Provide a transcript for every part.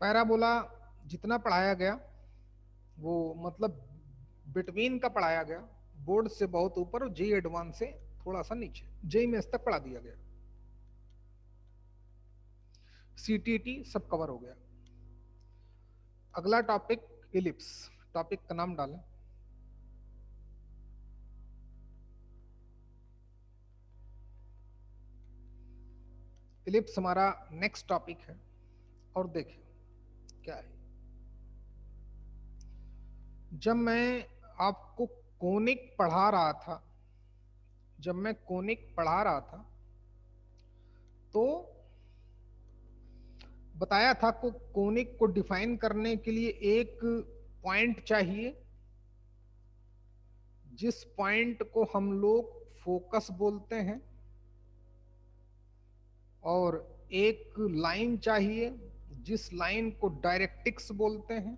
Parabola जितना पढ़ाया गया वो मतलब बिटवीन का पढ़ाया गया, बोर्ड से बहुत ऊपर और जेई एडवांस से थोड़ा सा नीचे, जेई मेंस तक पढ़ा दिया गया, सीटीटी सब कवर हो गया। अगला टॉपिक इलिप्स, टॉपिक का नाम डालें। इलिप्स हमारा नेक्स्ट टॉपिक है। और देखिए क्या है, जब मैं आपको कोनिक पढ़ा रहा था, जब मैं कोनिक पढ़ा रहा था तो बताया था को कोनिक को डिफाइन करने के लिए एक पॉइंट चाहिए, जिस पॉइंट को हम लोग फोकस बोलते हैं, और एक लाइन चाहिए जिस लाइन को डायरेक्टिक्स बोलते हैं,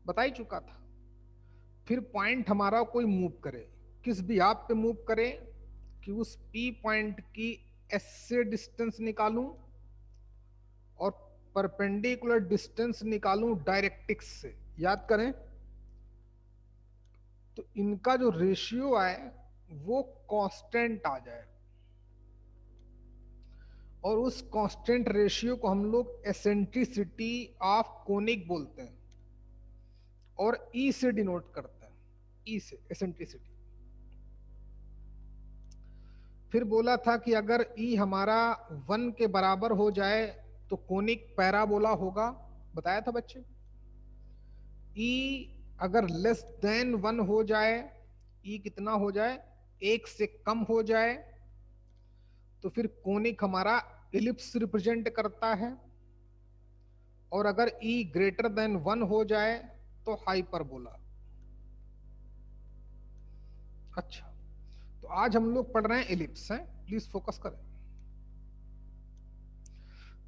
बता ही चुका था। फिर पॉइंट हमारा कोई मूव करे, किस भी आप पे मूव करे, कि उस पी पॉइंट की एस से डिस्टेंस निकालूं और परपेंडिकुलर डिस्टेंस निकालूं डायरेक्टिक्स से। याद करें तो इनका जो रेशियो आए वो कांस्टेंट आ जाए, और उस कांस्टेंट रेशियो को हम लोग एसेंट्रिसिटी ऑफ कोनिक बोलते हैं और ई से डिनोट करते हैं, ई से एसेंट्रिसिटी। फिर बोला था कि अगर ई हमारा 1 के बराबर हो जाए तो कोनिक पैराबोला होगा, बताया था बच्चे। ई अगर लेस देन 1 हो जाए, ई कितना हो जाए, 1 से कम हो जाए, तो फिर कोनिक हमारा इलिप्स रिप्रेजेंट करता है, और अगर ई ग्रेटर देन 1 हो जाए तो हाइपरबोला। अच्छा, तो आज हम लोग पढ़ रहे हैं इलिप्स हैं, प्लीज फोकस करें।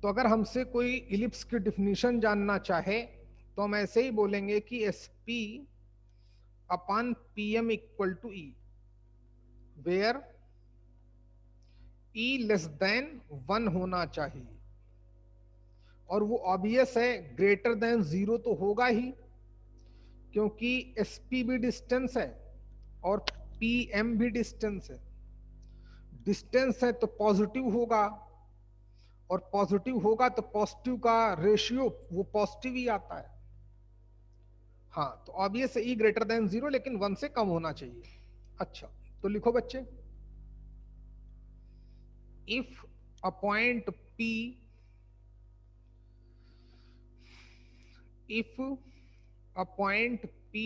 तो अगर हमसे कोई इलिप्स की डिफिनीशन जानना चाहे तो हम ऐसे ही बोलेंगे कि S P upon P M equal to E, where E less than 1 होना चाहिए। और वो ऑब्वियस है, ग्रेटर देन 0 तो होगा ही, क्योंकि एस पी भी डिस्टेंस है और पी एम भी डिस्टेंस है। डिस्टेंस है तो पॉजिटिव होगा, और पॉजिटिव होगा तो पॉजिटिव का रेशियो वो पॉजिटिव ही आता है। हाँ, तो ऑब्वियस है ई ग्रेटर देन 0, लेकिन 1 से कम होना चाहिए। अच्छा, तो लिखो बच्चे, if a point P, if a point P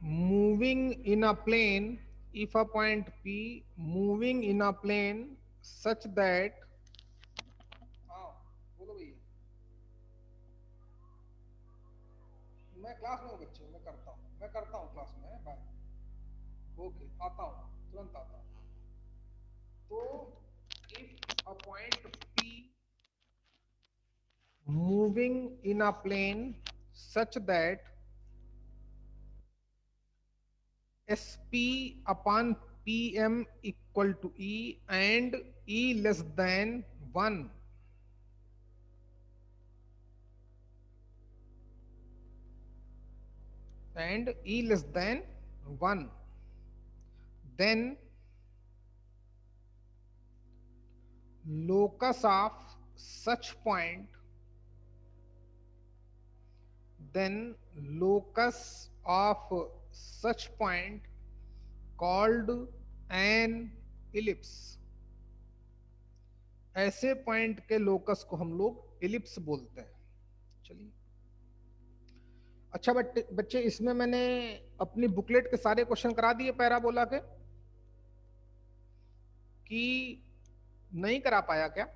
moving in a plane, if a point P moving in a plane such that, हाँ बोलो भैया, मैं क्लास में हूँ बच्चे, मैं करता हूँ क्लास में, बाय, ओके आता हूँ, तुरंत आता हूँ। तो if a point P moving in a plane such that SP upon PM equal to E and E less than 1, and E less than 1, then locus of such point, then locus of such point called an ellipse। ऐसे point के locus को हम लोग ellipse बोलते हैं। चलिए, अच्छा बच्चे इसमें मैंने अपनी बुकलेट के सारे क्वेश्चन करा दिए पैराबोला के, कि नहीं करा पाया क्या?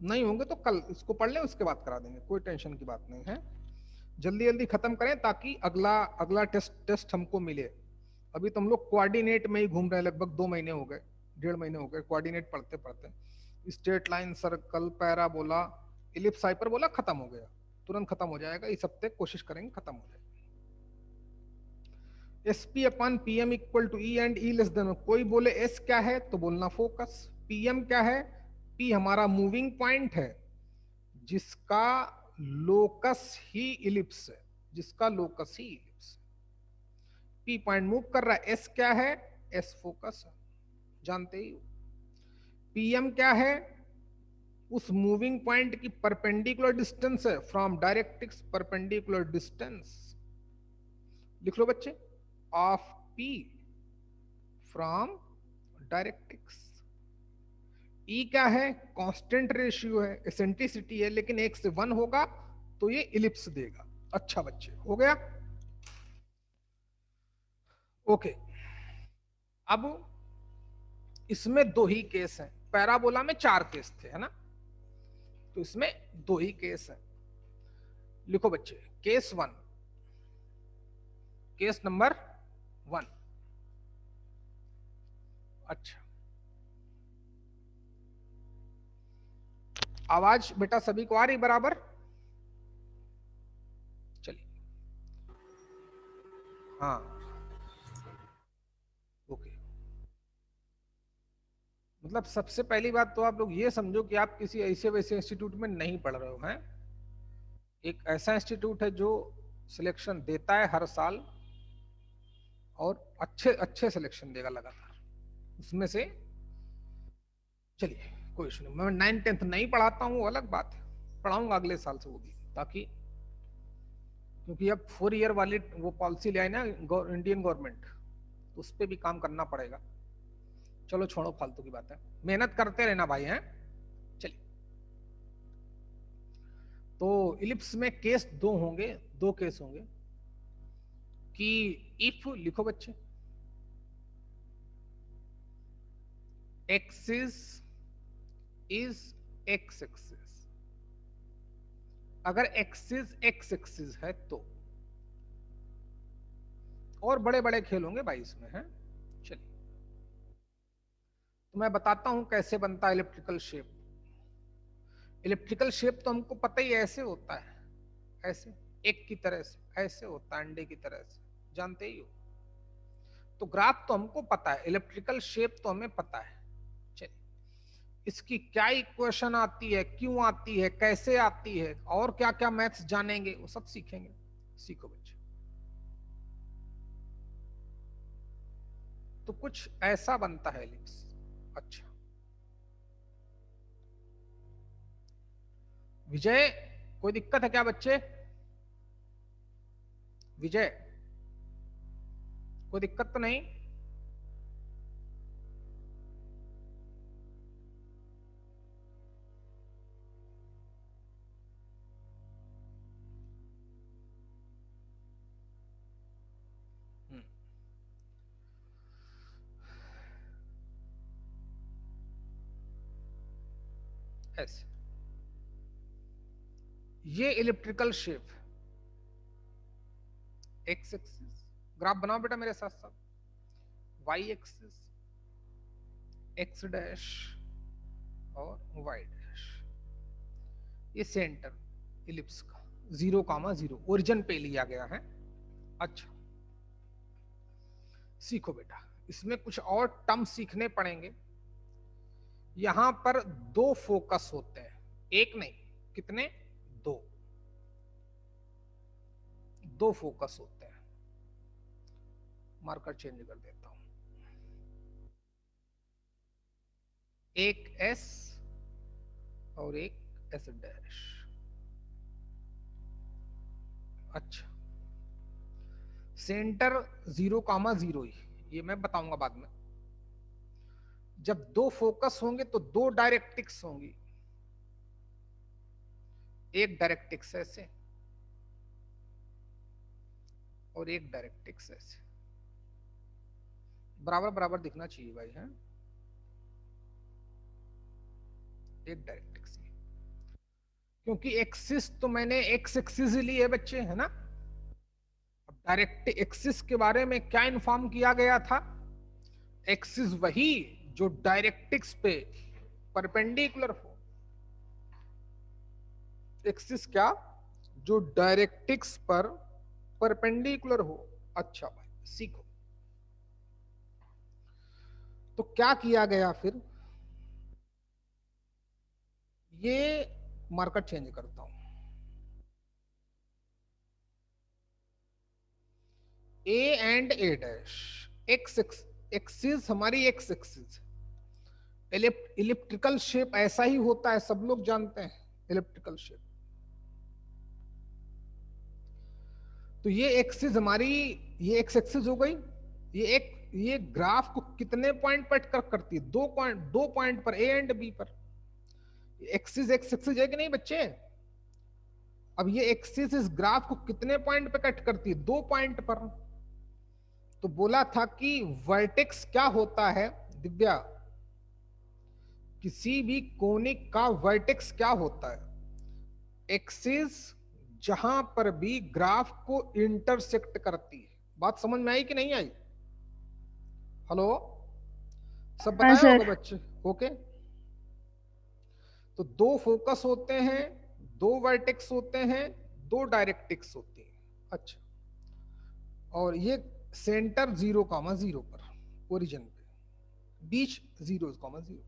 नहीं होंगे तो कल इसको पढ़ लें, उसके बाद करा देंगे, कोई टेंशन की बात नहीं है। जल्दी जल्दी खत्म करें ताकि अगला अगला टेस्ट हमको मिले। अभी तो हम लोग कोऑर्डिनेट में ही घूम रहे हैं, लगभग 2 महीने हो गए, 1.5 महीने हो गए कोऑर्डिनेट पढ़ते पढ़ते। Straight line, circle, parabola, ellipse, hyperbola खत्म हो गया, तुरंत खत्म हो जाएगा, इस हफ्ते कोशिश करेंगे खत्म हो जाएगा। S P upon P M equal to E and E less than, कोई बोले एस क्या है तो बोलना फोकस, PM क्या है? P हमारा मूविंग पॉइंट है जिसका लोकस ही इलिप्स है, जिसका लोकस ही इलिप्स। P पॉइंट मूव कर रहा है। S क्या है? S फोकस है, जानते ही हो। PM क्या है? उस मूविंग पॉइंट की परपेंडिकुलर डिस्टेंस है फ्रॉम डायरेक्ट्रिक्स, परपेंडिकुलर डिस्टेंस। लिख लो बच्चे, of P from directrix. E क्या है? कांस्टेंट रेशियो है, एसेंट्रिसिटी है, लेकिन 1 से 1 होगा तो ये इलिप्स देगा। अच्छा बच्चे, हो गया। ओके, अब इसमें दो ही केस हैं, पैराबोला में 4 केस थे, है ना, तो इसमें दो ही केस हैं। लिखो बच्चे, केस 1, केस नंबर 1। अच्छा, आवाज बेटा सभी को आ रही बराबर? चलिए, हाँ, ओके। मतलब सबसे पहली बात तो आप लोग ये समझो कि आप किसी ऐसे वैसे इंस्टीट्यूट में नहीं पढ़ रहे हो, हैं। एक ऐसा इंस्टीट्यूट है जो सिलेक्शन देता है हर साल, और अच्छे अच्छे सिलेक्शन देगा लगातार उसमें से। चलिए, कोई इशू नहीं। मैं 9th 10th नहीं पढ़ाता हूँ, वो अलग बात है, पढ़ाऊंगा अगले साल से वो भी, ताकि, क्योंकि अब 4 ईयर वाली वो पॉलिसी ले आई ना इंडियन गवर्नमेंट, तो उस पर भी काम करना पड़ेगा। चलो छोड़ो, फालतू की बात है, मेहनत करते रहना भाई, हैं। चलिए, तो इलिप्स में केस दो होंगे, दो केस होंगे कि इफ, लिखो बच्चे, एक्सिस इज एक्स एक्सिस, अगर एक्सिस एक्स एक्सिस है तो, और बड़े बड़े खेल होंगे भाई इसमें, है। चलिए, तो मैं बताता हूं कैसे बनता है इलेक्ट्रिकल शेप। इलेक्ट्रिकल शेप तो हमको पता ही ऐसे होता है, ऐसे एक की तरह से, ऐसे होता है अंडे की तरह से, जानते ही हो। तो ग्राफ तो हमको पता है, इलेक्ट्रिकल शेप तो हमें पता है। चलिए, इसकी क्या इक्वेशन आती है, क्यों आती है, कैसे आती है, और क्या क्या मैथ्स जानेंगे, वो सब सीखेंगे। सीखो बच्चे। तो कुछ ऐसा बनता है एलिप्स। अच्छा, विजय, कोई दिक्कत है क्या बच्चे? विजय, कोई दिक्कत तो नहीं? हम्म, ऐसे ये electrical shape, x axis, graph बनाओ बेटा मेरे साथ साथ, वाई एक्सिस, एक्स डैश और वाई डैश, ये सेंटर इलिप्स का 0,0 ओरिजिन पे लिया गया है। अच्छा, सीखो बेटा, इसमें कुछ और टर्म सीखने पड़ेंगे। यहां पर दो फोकस होते हैं, एक नहीं, कितने? दो, दो फोकस होते हैं। मार्कर चेंज कर देता हूं, एक एस और एक एस डैश। अच्छा, सेंटर 0,0 ही, ये मैं बताऊंगा बाद में। जब दो फोकस होंगे तो दो डायरेक्ट्रिक्स होंगी, एक डायरेक्ट्रिक्स ऐसे और एक डायरेक्ट्रिक्स ऐसे, बराबर बराबर दिखना चाहिए भाई, है। एक डायरेक्ट्रिक्स, क्योंकि एक्सिस तो मैंने एक्स एक्सिस ली है बच्चे, है ना। अब डायरेक्ट एक्सिस के बारे में क्या इन्फॉर्म किया गया था? एक्सिस वही जो डायरेक्ट्रिक्स पे परपेंडिकुलर हो। एक्सिस क्या? जो डायरेक्ट्रिक्स पर परपेंडिकुलर हो। अच्छा भाई, सीखो। तो क्या किया गया फिर? ये मार्कर चेंज करता हूं, ए and a dash, x axis हमारी एक्स एक्सिस, इलिप्टिकल शेप ऐसा ही होता है, सब लोग जानते हैं इलिप्टिकल शेप। तो ये एक्सिस हमारी, ये एक्स एक्सिस हो गई। ये ग्राफ को कितने पॉइंट पर कट करती है? 2 पॉइंट पर, ए एंड बी पर। एक्सिस एक्स एक्सिस है कि नहीं बच्चे? अब ये एक्सिस इस ग्राफ को कितने पॉइंट पे कट करती है? 2 पॉइंट पर। तो बोला था कि वर्टेक्स क्या होता है दिव्या, किसी भी कोनिक का वर्टेक्स क्या होता है? एक्सिस जहां पर भी ग्राफ को इंटरसेक्ट करती है। बात समझ में आई कि नहीं आई? हेलो, सब हाँ बताया होगा सर। बच्चे? ओके। तो 2 फोकस होते हैं, 2 वर्टेक्स होते हैं, 2 डायरेक्ट्रिक्स होती है। अच्छा, और ये सेंटर 0,0 पर, ओरिजिन पे, बीच 0,0।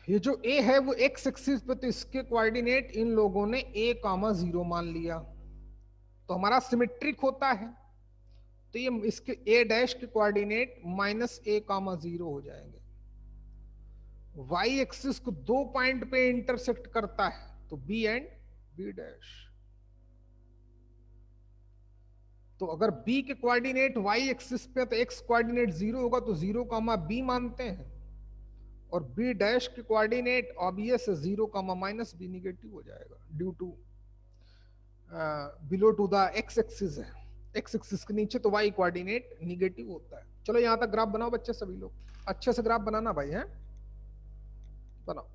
ये जो ए है वो एक्स एक्सिस पे, तो इसके कोऑर्डिनेट इन लोगों ने a,0 मान लिया, तो हमारा सिमेट्रिक होता है। तो ये इसके ए डैश के कोऑर्डिनेट -a,0 हो जाएंगे। वाई एक्सिस को 2 पॉइंट पे इंटरसेक्ट करता है, तो बी एंड बी डैश। तो अगर b के कोऑर्डिनेट y एक्सिस पे तो x कोऑर्डिनेट 0 होगा, तो 0,b मानते हैं। और b डैश के कोऑर्डिनेट ऑब्वियस 0,-b निगेटिव हो जाएगा, due to below to the x axis है। x एक्सिस के नीचे तो y कोऑर्डिनेट निगेटिव होता है। चलो यहां तक ग्राफ बनाओ बच्चे, सभी लोग अच्छे से ग्राफ बनाना भाई, है बनाओ।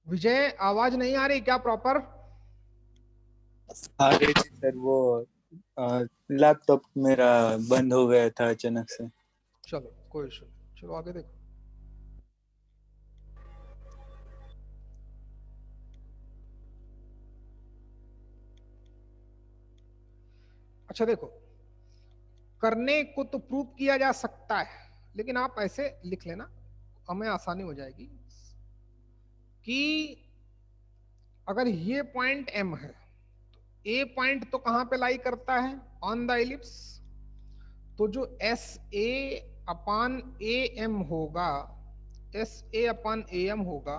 विजय, आवाज नहीं आ रही क्या प्रॉपर? आ रही थी सर, वो लैपटॉप मेरा बंद हो गया था अचानक से। चलो कोई इशू नहीं, चलो आगे देखो। अच्छा देखो, करने को तो प्रूव किया जा सकता है, लेकिन आप ऐसे लिख लेना, हमें आसानी हो जाएगी कि अगर ये पॉइंट M है, तो A पॉइंट तो कहां पे लाई करता है? On the ellipse. तो जो SA/AM होगा, SA/AM होगा,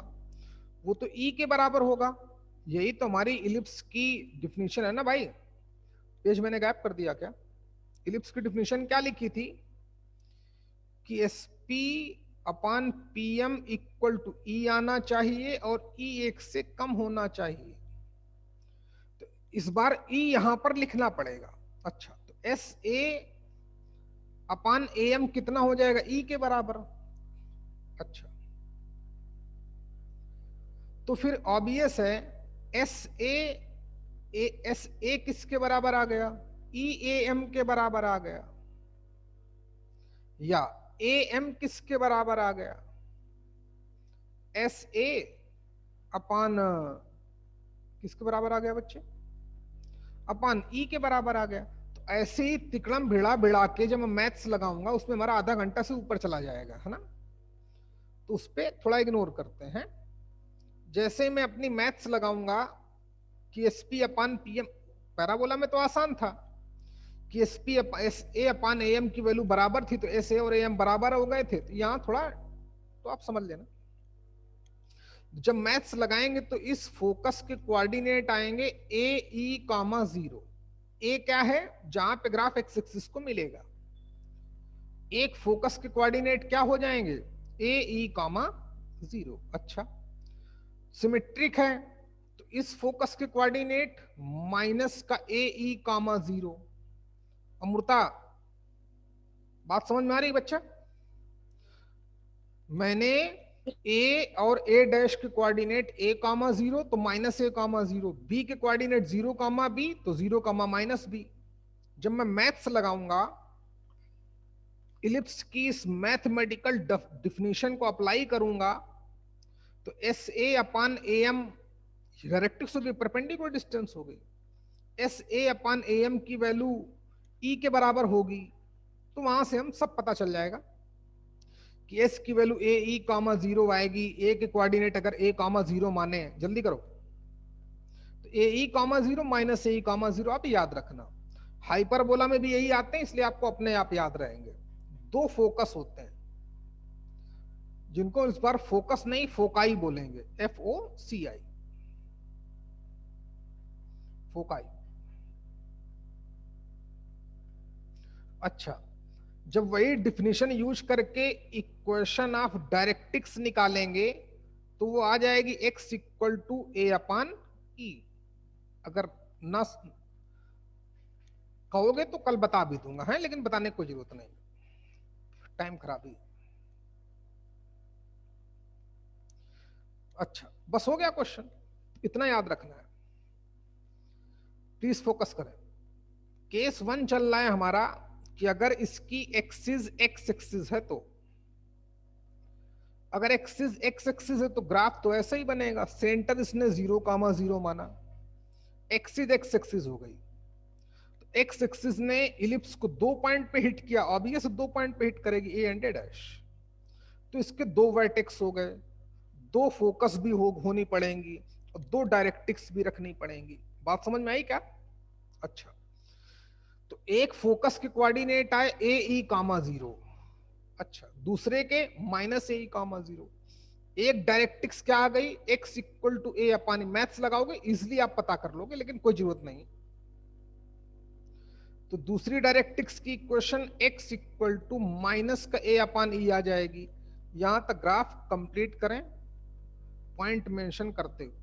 वो तो E के बराबर होगा। यही तो हमारी इलिप्स की डिफिनीशन है ना भाई। पेज मैंने गैप कर दिया क्या? इलिप्स की डिफिनीशन क्या लिखी थी कि SP/PM इक्वल टू E आना चाहिए और E 1 से कम होना चाहिए। तो इस बार E यहां पर लिखना पड़ेगा। अच्छा, तो SA/AM कितना हो जाएगा? E के बराबर। अच्छा, तो फिर ऑब्वियस है SA किसके बराबर आ गया? EAM के बराबर आ गया। या AM किसके बराबर आ गया? SA अपान किसके बराबर आ गया बच्चे? अपान E के बराबर आ गया। तो ऐसे ही तिकड़म भिड़ा भिड़ा के जब मैं मैथ्स लगाऊंगा, उसमें हमारा आधा घंटा से ऊपर चला जाएगा, है ना? तो उस पर थोड़ा इग्नोर करते हैं। जैसे मैं अपनी मैथ्स लगाऊंगा कि SP/PM, पैराबोला में तो आसान था कि SA/AM की वैल्यू बराबर थी, तो SA और AM बराबर हो गए थे। तो यहाँ थोड़ा तो आप समझ लेना। जब मैथ्स लगाएंगे तो इस फोकस के कोऑर्डिनेट आएंगे ए ई कामा 0। ए क्या है, जहां पे ग्राफ एक्स एक्सिस को मिलेगा। एक फोकस के कोऑर्डिनेट क्या हो जाएंगे, ए ई कामा 0। अच्छा, सिमेट्रिक है तो इस फोकस के कोऑर्डिनेट माइनस का ए ई कामा 0। अमृता, बात समझ में आ रही बच्चा? मैंने ए और ए डैश के कोऑर्डिनेट ए कामा 0 तो माइनस ए कामा 0, बी के कोऑर्डिनेट 0 कामा बी तो 0 कामा माइनस बी। जब मैं मैथ्स लगाऊंगा, इलिप्स की इस मैथमेटिकल डिफिनेशन को अप्लाई करूंगा तो S A upon A M directrix होगी, परपेंडिकुलर डिस्टेंस हो गई। S A upon A M की वैल्यू ई के बराबर होगी, तो वहां से हम सब पता चल जाएगा कि एस की वैल्यू ए ई कामा 0 आएगी। ए के कोऑर्डिनेट अगर ए कामा 0 माने, जल्दी करो, तो ए ई कामा 0 माइनस ए ई कामा 0 आप याद रखना। हाइपरबोला में भी यही आते हैं, इसलिए आपको अपने आप याद रहेंगे। दो फोकस होते हैं जिनको इस बार फोकस नहीं फोकाई बोलेंगे, एफ ओ सी आई, फोकाई। अच्छा, जब वही डिफिनेशन यूज करके इक्वेशन ऑफ डायरेक्ट्रिक्स निकालेंगे तो वो आ जाएगी x equal to A upon ई। अगर ना कहोगे तो कल बता भी दूंगा, है, लेकिन बताने की कोई जरूरत नहीं, टाइम खराबी। अच्छा, बस हो गया क्वेश्चन, इतना याद रखना है, प्लीज फोकस करें। केस 1 चल रहा है हमारा कि अगर इसकी एक्सिस एक्स एक्सिस है, तो अगर एक्सिस एक्स एक्सिस है तो ग्राफ तो ऐसा ही बनेगा। सेंटर इसने 0 कामा 0 माना, एक्सिस एक्स एक्सिस हो गई। तो एक्स एक्सिस ने इलिप्स को 2 पॉइंट पे हिट किया, ऑब्वियस 2 पॉइंट पे हिट करेगी, ए एंड ए डैश। तो इसके 2 वर्टेक्स हो गए, 2 फोकस भी होनी पड़ेंगी और 2 डायरेक्ट्रिक्स भी रखनी पड़ेंगी। बात समझ में आई क्या? अच्छा, तो एक फोकस के कोऑर्डिनेट आए ए ई कामा 0, अच्छा, दूसरे के माइनस ए कामा 0। एक डायरेक्ट्रिक्स क्या आ गई, x equal to A upon, maths लगाओगे इजिली आप पता कर लोगे, लेकिन कोई जरूरत नहीं। तो दूसरी डायरेक्ट्रिक्स की equation x equal to minus का ए अपान ई आ जाएगी। यहां तक ग्राफ कंप्लीट करें पॉइंट मेंशन करते हुए।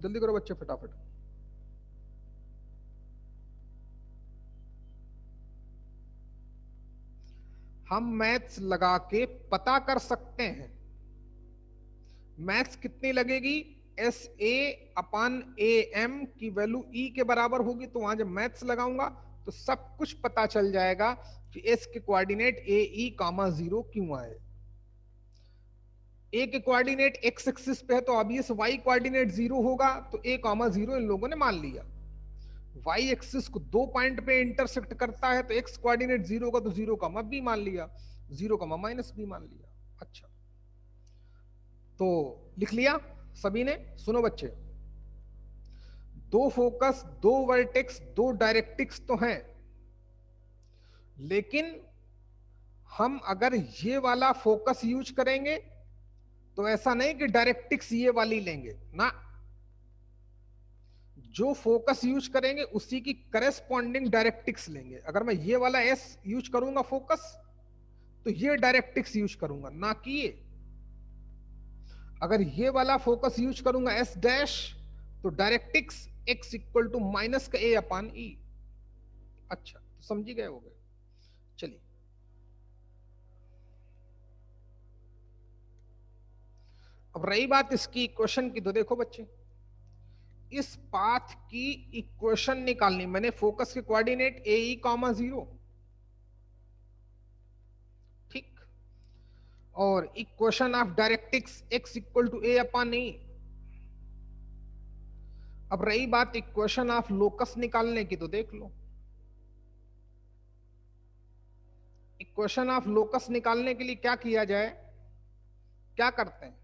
जल्दी करो बच्चे फटाफट। हम मैथ्स लगा के पता कर सकते हैं। मैथ्स कितनी लगेगी, S A upon A M की वैल्यू ई के बराबर होगी, तो वहां जब मैथ्स लगाऊंगा तो सब कुछ पता चल जाएगा कि एस के कोऑर्डिनेट ए ई कामा 0 क्यों आए। ए के कोऑर्डिनेट एक्स एक्सिस पे है तो ऑब्वियस वाई कोऑर्डिनेट 0 होगा, तो ए कामा 0 इन लोगों ने मान लिया। वाई एक्सिस को 2 पॉइंट पे इंटरसेक्ट करता है तो एक्स कोऑर्डिनेट 0 होगा, तो 0 कामा बी मान लिया, 0 कामा माइनस बी मान लिया। अच्छा, तो लिख लिया सभी ने? सुनो बच्चे, 2 फोकस, 2 वर्टेक्स, 2 डायरेक्ट्रिक्स तो हैं, लेकिन हम अगर ये वाला फोकस यूज करेंगे तो ऐसा नहीं कि डायरेक्ट्रिक्स ये वाली लेंगे ना, जो फोकस यूज करेंगे उसी की करेस्पॉन्डिंग डायरेक्ट्रिक्स लेंगे। अगर मैं ये वाला एस यूज करूंगा फोकस, तो ये डायरेक्ट्रिक्स यूज करूंगा, ना कि ये। अगर ये वाला फोकस यूज करूंगा एस डैश, तो directrix x equal to minus का ए अपान ई। अच्छा, तो समझी गए हो गए। चलिए, अब रही बात इसकी इक्वेशन की, तो देखो बच्चे, इस पाथ की इक्वेशन निकालनी। मैंने फोकस के कोऑर्डिनेट ए ई कामा 0, ठीक, और equation of directrix x equal to A upon e. अब रही बात इक्वेशन ऑफ लोकस निकालने की, तो देख लो, इक्वेशन ऑफ लोकस निकालने के लिए क्या किया जाए, क्या करते हैं,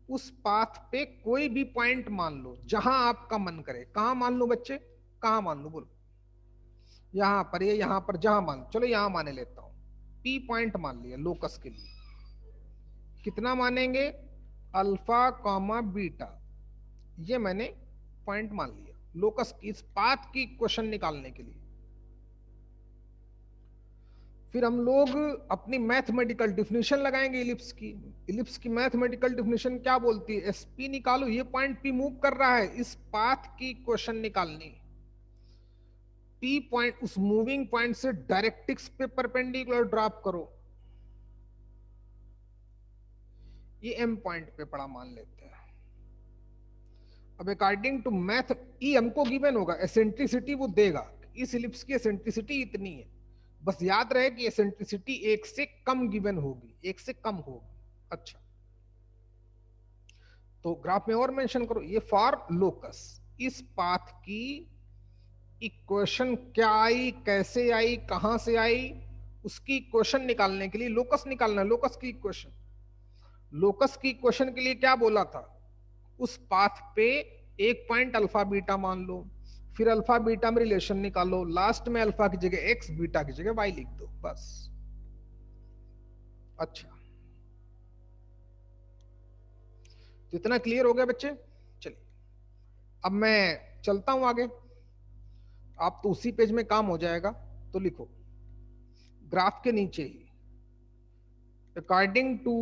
उस पाथ पे कोई भी पॉइंट मान लो जहां आपका मन करे। कहां मान लो बच्चे, कहां मान लो बोलो? यहां पर, ये यहां पर जहां मान, चलो यहां माने लेता हूं, पी पॉइंट मान लिया लोकस के लिए। कितना मानेंगे? अल्फा कॉमा बीटा, ये मैंने पॉइंट मान लिया लोकस की, इस पाथ की इक्वेशन निकालने के लिए। फिर हम लोग अपनी मैथमेटिकल डिफिनेशन लगाएंगे इलिप्स की। इलिप्स की मैथमेटिकल डिफिनेशन क्या बोलती है? एसपी निकालो, ये पॉइंट पी मूव कर रहा है, इस पाथ की इक्वेशन निकालनी। पी पॉइंट उस मूविंग पॉइंट से डायरेक्ट्रिक्स पे परपेंडिकुलर ड्रॉप करो। ये एम पॉइंट पे पड़ा मान लेते हैं। अब अकॉर्डिंग टू मैथ ई हमको गिवन होगा, एसेंट्रिसिटी वो देगा, इस इलिप्स की एसेंट्रिसिटी इतनी है। बस याद रहे कि एसेंट्रिसिटी एक से कम गिवन होगी, एक से कम होगी। अच्छा, तो ग्राफ में और मेंशन करो, ये फॉर लोकस, इस पाथ की इक्वेशन क्या आई, कैसे आई, कहां से आई, उसकी इक्वेशन निकालने के लिए लोकस निकालना। लोकस की इक्वेशन, लोकस की इक्वेशन के लिए क्या बोला था? उस पाथ पे एक पॉइंट अल्फा बीटा मान लो, फिर अल्फा बीटा में रिलेशन निकालो, लास्ट में अल्फा की जगह एक्स, बीटा की जगह वाई लिख दो, बस। अच्छा, तो इतना क्लियर हो गया बच्चे? चलिए अब मैं चलता हूं आगे, आप तो उसी पेज में काम हो जाएगा। तो लिखो ग्राफ के नीचे ही, according to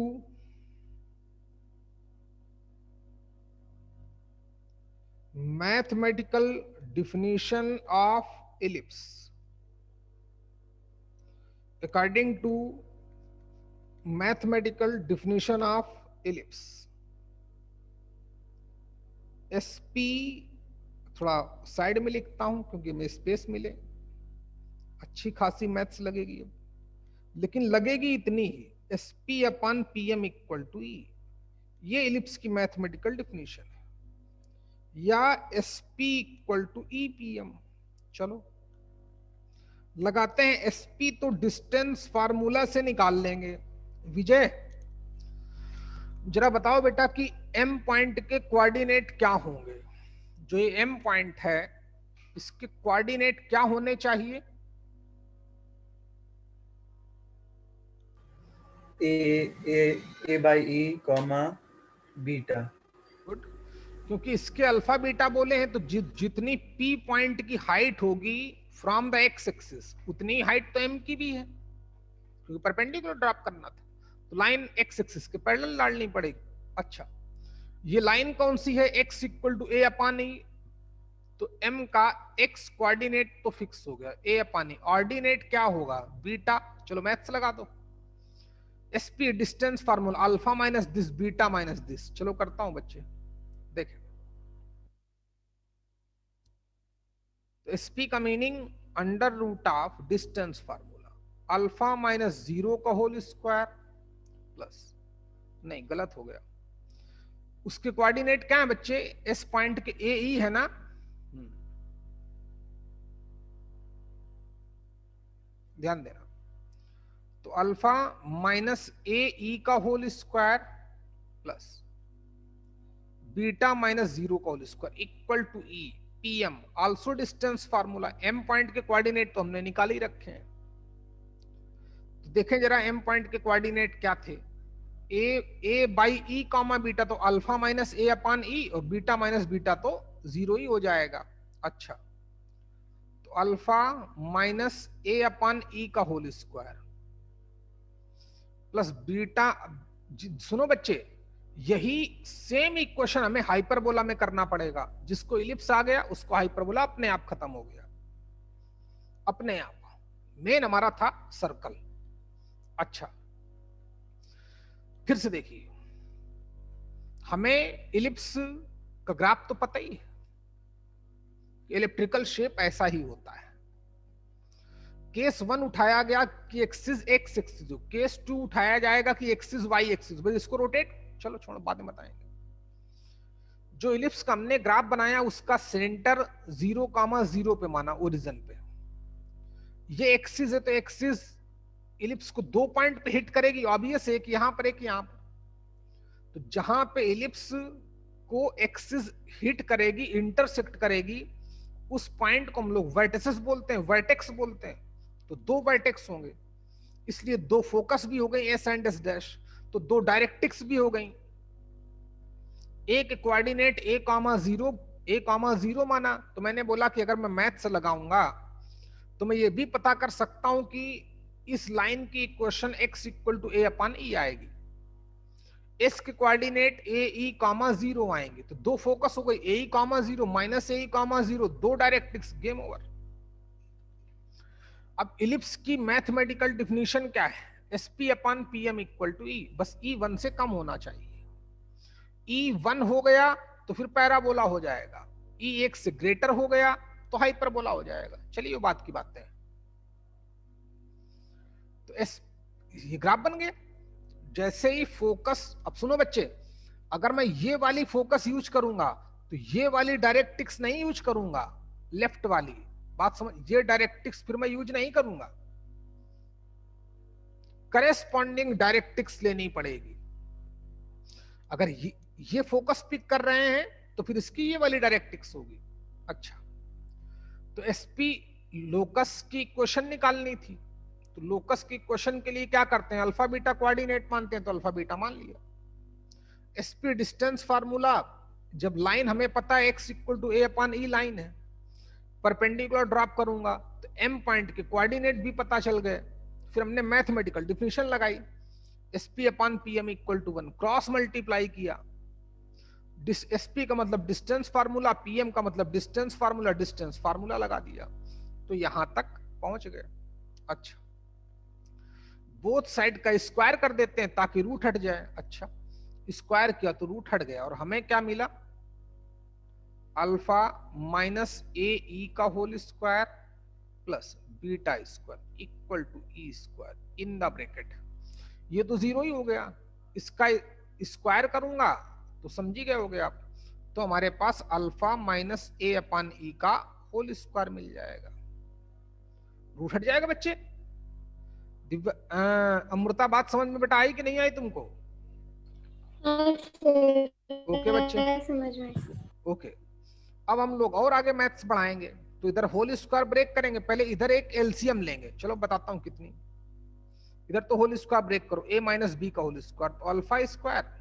mathematical definition of ellipse, according to mathematical definition of ellipse, SP, थोड़ा साइड में लिखता हूं क्योंकि मैं स्पेस मिले, अच्छी खासी मैथ्स लगेगी अब, लेकिन लगेगी इतनी ही, SP upon PM equal to e, ये इलिप्स की मैथमेटिकल डिफिनेशन है, या SP इक्वल टू EPM। चलो लगाते हैं SP, तो डिस्टेंस फार्मूला से निकाल लेंगे। विजय जरा बताओ बेटा कि M पॉइंट के कोऑर्डिनेट क्या होंगे? जो ये M पॉइंट है इसके कोऑर्डिनेट क्या होने चाहिए? A by e comma beta. Good, क्योंकि इसके अल्फा बीटा बोले हैं, तो जितनी P पॉइंट की हाइट होगी फ्रॉम द एक्स एक्सिस, उतनी हाइट तो M की भी है, क्योंकि परपेंडिकुलर ड्रॉप करना था, तो लाइन एक्स एक्सिस के पैरेलल डालनी पड़ेगी। अच्छा, ये लाइन कौन सी है? x equal to A upon e, तो m का x कोऑर्डिनेट तो फिक्स हो गया, a अपान ई, ऑर्डिनेट क्या होगा? बीटा। चलो मैथ्स लगा दो, SP distance formula, alpha minus this, beta minus this. चलो करता हूं बच्चे, देखें तो SP का meaning under root of distance formula, alpha minus 0 का होल स्क्वायर प्लस, नहीं गलत हो गया, उसके कोऑर्डिनेट क्या है बच्चे? एस पॉइंट के ए ई है ना, ध्यान देना, तो अल्फा माइनस ए ई का whole square plus beta minus 0 का whole square equal to e PM, also distance formula. M point के कोऑर्डिनेट तो हमने निकाल ही रखे हैं, तो देखें जरा M पॉइंट के कोऑर्डिनेट क्या थे? ए बाई ई कॉमा बीटा, तो alpha minus a upon e, और बीटा माइनस बीटा तो 0 ही हो जाएगा। अच्छा, तो अल्फा माइनस ए अपान ई का होल स्क्वायर प्लस बीटा, सुनो बच्चे, यही सेम इक्वेशन हमें हाइपरबोला में करना पड़ेगा। जिसको इलिप्स आ गया उसको हाइपरबोला अपने आप खत्म हो गया, अपने आप। मेन हमारा था सर्कल। अच्छा, फिर से देखिए, हमें इलिप्स का ग्राफ तो पता ही है, इलेक्ट्रिकल शेप ऐसा ही होता है। केस 1 उठाया गया कि एक्सिस एक्स एक्सिस, केस 2 उठाया जाएगा कि एक्सिस वाई एक्सिस, बस इसको रोटेट, चलो छोड़ो बाद में बताएंगे। जो इलिप्स का हमने ग्राफ बनाया उसका सेंटर 0,0 पे माना, ओरिजिन पे। ये एक्सिस है तो एक्सिस इलिप्स को 2 पॉइंट पे हिट करेगी, ऑब्वियस है, एक यहां पर एक यहां पर। तो जहां पे एलिप्स को एक्सिस हिट करेगी, इंटरसेक्ट करेगी, उस पॉइंट को हम लोग वर्टिसेस बोलते हैं, वर्टेक्स बोलते हैं। तो दो वर्टेक्स होंगे, इसलिए दो फोकस भी हो गई एस एंड एस डैश, तो दो डायरेक्टिक्स भी हो गई। एक कोऑर्डिनेट a,0 माना, तो मैंने बोला कि अगर मैं मैथ से लगाऊंगा तो मैं ये भी पता कर सकता हूं कि इस लाइन की equation x equal to a upon e आएगी। एस के कोऑर्डिनेट ए ई कॉमा 0 आएंगे, तो दो फोकस हो गई, a e comma 0 minus a e comma 0, दो डायरेक्ट्रिक्स, गेम ओवर। अब इलिप्स की मैथमेटिकल डिफिनीशन क्या है? S P upon P M equal to e, बस ई 1 से कम होना चाहिए। ई 1 हो गया तो फिर पैराबोला हो जाएगा, ई 1 से ग्रेटर हो गया तो हाइपरबोला हो जाएगा। चलिए बात की बात है। तो एस, ये ग्राफ बन गया। जैसे ही फोकस, अब सुनो बच्चे, अगर मैं ये वाली फोकस यूज करूंगा तो ये वाली डायरेक्टिक्स नहीं यूज करूंगा, लेफ्ट वाली बात समझ, ये डायरेक्टिक्स फिर मैं यूज नहीं करूंगा, करेस्पॉन्डिंग डायरेक्टिक्स लेनी पड़ेगी। अगर ये फोकस पिक कर रहे हैं तो फिर इसकी ये वाली डायरेक्टिक्स होगी। अच्छा, तो एसपी लोकस की इक्वेशन निकालनी थी, तो लोकस की इक्वेशन के लिए क्या करते हैं? अल्फा बीटा कोऑर्डिनेट मानते हैं, तो अल्फा बीटा मान लिया। एसपी डिस्टेंस फार्मूला, जब लाइन हमें पता है x equal to a upon e line है, परपेंडिकुलर ड्रॉप करूंगा तो m पॉइंट के कोऑर्डिनेट भी पता चल गए। फिर हमने मैथमेटिकल डिफिनेशन लगाई, SP upon PM equal to 1, cross multiply किया। एसपी का मतलब डिस्टेंस फार्मूला, पीएम का मतलब डिस्टेंस फार्मूला, डिस्टेंस फार्मूला लगा दिया, तो यहां तक पहुंच गए। अच्छा, बोथ साइड का स्क्वायर कर देते हैं ताकि रूट हट जाए। अच्छा, स्क्वायर किया तो रूट हट गया, और हमें क्या मिला? अल्फा माइनस ए ई का whole square plus beta square equal to e square in the bracket. ये तो जीरो ही हो गया, इसका स्क्वायर करूंगा तो समझी गए होगे आप, तो हमारे पास अल्फा माइनस ए अपॉन ई का होल स्क्वायर मिल जाएगा, रूट हट जाएगा बच्चे। अमृता, बात समझ में बेटा आई कि नहीं आई तुमको? ओके बच्चे, समझ में। ओके। अब हम लोग और आगे मैथ्स बढ़ाएंगे, तो इधर होल स्क्वायर ब्रेक करेंगे, पहले इधर एक एलसीएम लेंगे। चलो बताता हूं कितनी। इधर तो होल स्क्वायर ब्रेक करो, a माइनस बी का होल स्क्वायर तो alpha square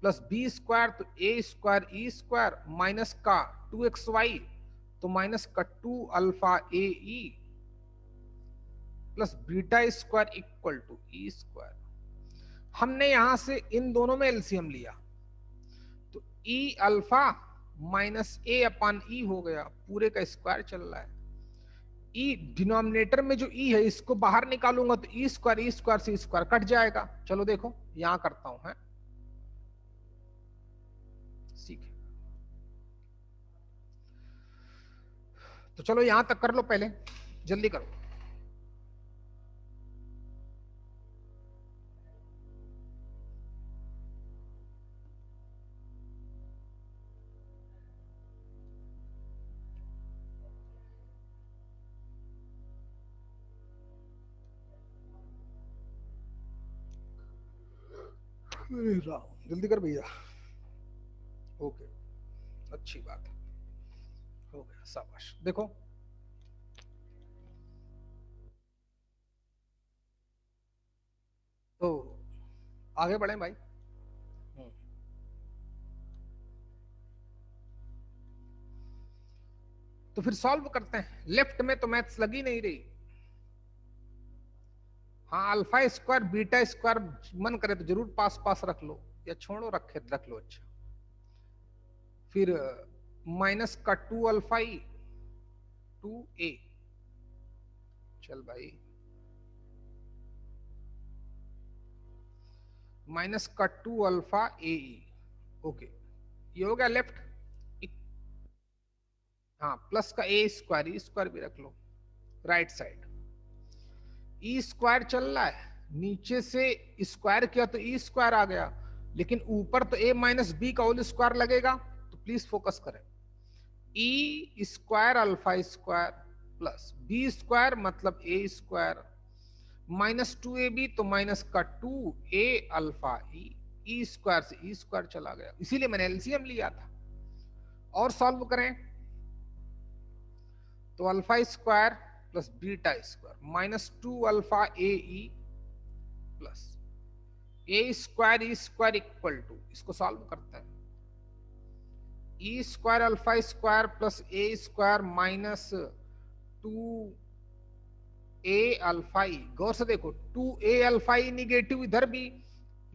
plus b square तो a square e square minus का 2xy तो माइनस का 2 alpha a e plus beta square equal to e square. हमने यहां से इन दोनों में एलसीएम लिया, तो e alpha minus a upon e हो गया, पूरे का स्क्वायर चल रहा है। ई डिनोमिनेटर में जो ई है इसको बाहर निकालूंगा तो ई स्क्वायर से स्क्वायर कट जाएगा। चलो देखो यहां करता हूं, है सीखे, तो चलो यहां तक कर लो, पहले जल्दी करो। जल्दी कर भैया। ओके, अच्छी बात है, हो गया, शाबाश। देखो तो आगे बढ़े भाई। तो फिर सॉल्व करते हैं। लेफ्ट में तो मैथ्स लगी नहीं रही। हाँ, अल्फा स्क्वायर बीटा स्क्वायर मन करे तो जरूर पास पास रख लो, या छोड़ो रख लो। अच्छा, फिर माइनस का 2 अल्फा ई 2a, चल भाई, माइनस का 2 अल्फा ए ई। ओके, ये हो गया लेफ्ट। हाँ, प्लस का ए स्क्वायर, ई स्क्वायर भी रख लो राइट साइड। ई स्क्वायर चल रहा है, नीचे से स्क्वायर किया तो ई स्क्वायर आ गया, लेकिन ऊपर तो ए माइनस बी का होल स्क्वायर लगेगा, तो प्लीज फोकस करें। E square alpha square plus b square मतलब ए स्क्वायर माइनस 2ab तो माइनस का 2a अल्फा ई ई स्क्वायर से ई स्क्वायर चला गया, इसीलिए मैंने एलसीएम लिया था। और सॉल्व करें तो alpha square plus beta square minus 2 alpha a e plus a square equal to, इसको सॉल्व करते हैं, e square alpha square plus a square minus 2 a alpha e. गौर से देखो 2 ए अल्फा ई निगेटिव, इधर भी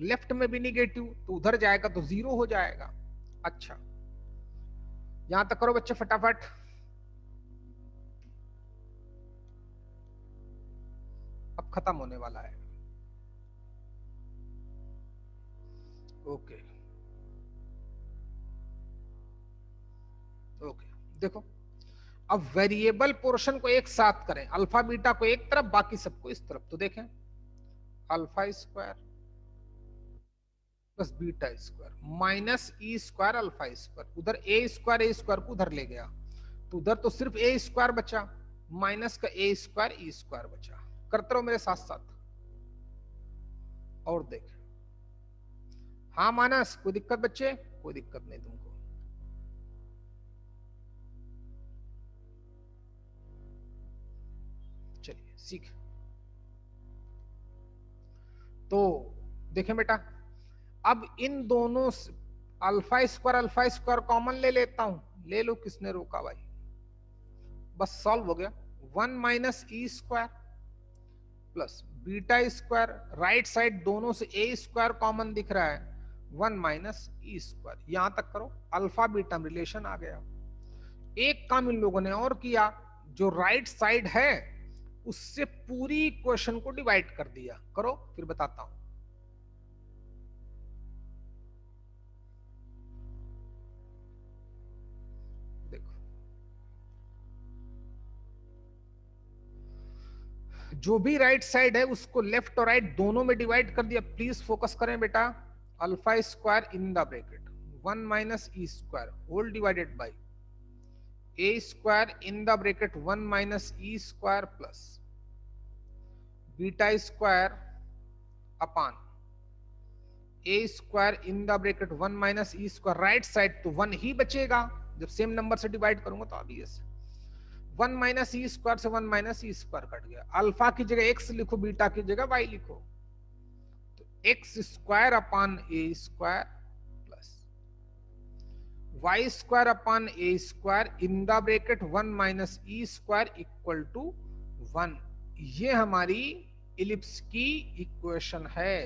लेफ्ट में भी निगेटिव, तो उधर जाएगा तो 0 हो जाएगा। अच्छा यहां तक करो बच्चे फटाफट। अब खत्म होने वाला है। ओके ओके देखो, अब वेरिएबल पोर्शन को एक साथ करें, अल्फा बीटा को एक तरफ बाकी सबको इस तरफ। तो देखें alpha square plus beta square minus e square alpha square, उधर ए स्क्वायर को उधर ले गया तो उधर तो सिर्फ ए स्क्वायर बचा, माइनस का ए स्क्वायर ई स्क्वायर बचा। करते रहो मेरे साथ साथ और देख। हाँ मानस, कोई दिक्कत बच्चे? कोई दिक्कत नहीं तुमको। चलिए सीख। तो देखें बेटा, अब इन दोनों अल्फा स्क्वायर कॉमन ले लेता हूं, ले लो, किसने रोका भाई, बस सॉल्व हो गया। 1 minus e square plus beta square, right side दोनों से ए स्क्वायर कॉमन दिख रहा है, 1 माइनस ई स्क्वायर। यहां तक करो, अल्फा बीटा रिलेशन आ गया। एक काम इन लोगों ने और किया, जो राइट साइड है उससे पूरी इक्वेशन को डिवाइड कर दिया। करो फिर बताता हूं। देखो जो भी राइट साइड है उसको लेफ्ट और राइट दोनों में डिवाइड कर दिया। प्लीज फोकस करें बेटा। Alpha square in the bracket 1 minus e square whole divided by a square in the bracket 1 minus e square plus beta square upon a square in the bracket 1 minus e square. Right side तो 1 ही बचेगा, जब same number से divide करूंगा तो obvious 1 minus e square से 1 minus e square cut गया। Alpha की जगह एक्स लिखो, बीटा की जगह वाई लिखो, तो x square upon a square plus y square upon a square in the bracket 1 minus e square equal to 1। ये हमारी इलिप्स की इक्वेशन है।